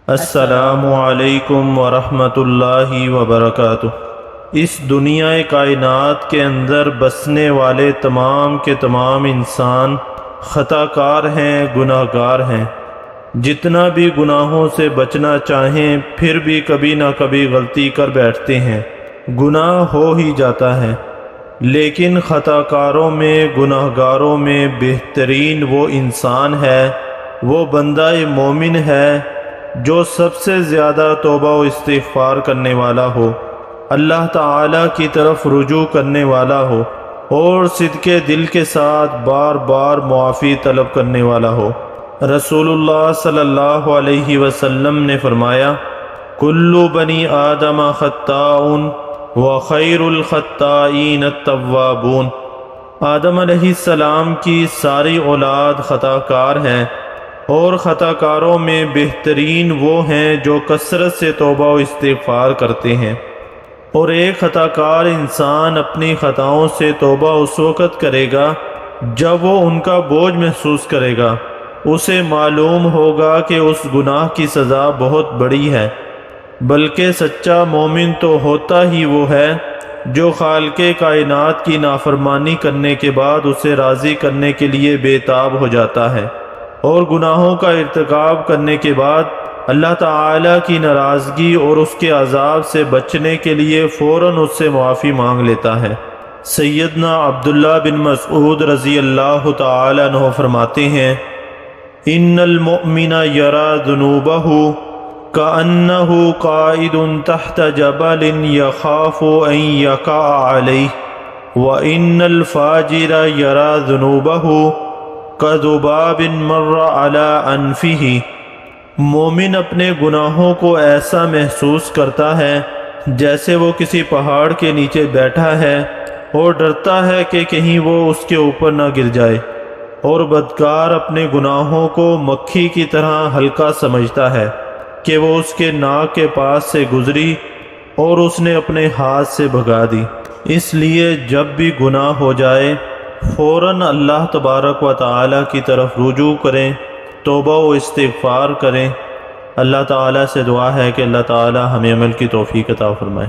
السلام علیکم ورحمۃ اللہ وبرکاتہ۔ اس دنیا کائنات کے اندر بسنے والے تمام کے تمام انسان خطا کار ہیں، گناہ گار ہیں۔ جتنا بھی گناہوں سے بچنا چاہیں پھر بھی کبھی نہ کبھی غلطی کر بیٹھتے ہیں، گناہ ہو ہی جاتا ہے۔ لیکن خطا کاروں میں، گناہ گاروں میں بہترین وہ انسان ہے، وہ بندہ مومن ہے جو سب سے زیادہ توبہ و استغفار کرنے والا ہو، اللہ تعالی کی طرف رجوع کرنے والا ہو اور صدق دل کے ساتھ بار بار معافی طلب کرنے والا ہو۔ رسول اللہ صلی اللہ علیہ وسلم نے فرمایا، کل بنی آدم خطاء وخیر الخطائین التوابون۔ آدم علیہ السلام کی ساری اولاد خطا کار ہے اور خطا کاروں میں بہترین وہ ہیں جو کثرت سے توبہ و استغفار کرتے ہیں۔ اور ایک خطا کار انسان اپنی خطاؤں سے توبہ اس وقت کرے گا جب وہ ان کا بوجھ محسوس کرے گا، اسے معلوم ہوگا کہ اس گناہ کی سزا بہت بڑی ہے۔ بلکہ سچا مومن تو ہوتا ہی وہ ہے جو خالق کائنات کی نافرمانی کرنے کے بعد اسے راضی کرنے کے لیے بے تاب ہو جاتا ہے، اور گناہوں کا ارتکاب کرنے کے بعد اللہ تعالی کی ناراضگی اور اس کے عذاب سے بچنے کے لیے فوراً اس سے معافی مانگ لیتا ہے۔ سیدنا عبداللہ بن مسعود رضی اللہ تعالی عنہ فرماتے ہیں، ان المؤمن یرا ذنوبہ کأنہ قائد تحت جبل یخاف ان یقع علیہ وان الفاجر یرا ذنوبہ کذباب مر علی انفہ۔ مومن اپنے گناہوں کو ایسا محسوس کرتا ہے جیسے وہ کسی پہاڑ کے نیچے بیٹھا ہے اور ڈرتا ہے کہ کہیں وہ اس کے اوپر نہ گر جائے، اور بدکار اپنے گناہوں کو مکھی کی طرح ہلکا سمجھتا ہے کہ وہ اس کے ناک کے پاس سے گزری اور اس نے اپنے ہاتھ سے بھگا دی۔ اس لیے جب بھی گناہ ہو جائے فوراً اللہ تبارک و تعالی کی طرف رجوع کریں، توبہ و استغفار کریں۔ اللہ تعالی سے دعا ہے کہ اللہ تعالی ہمیں عمل کی توفیق عطا فرمائے۔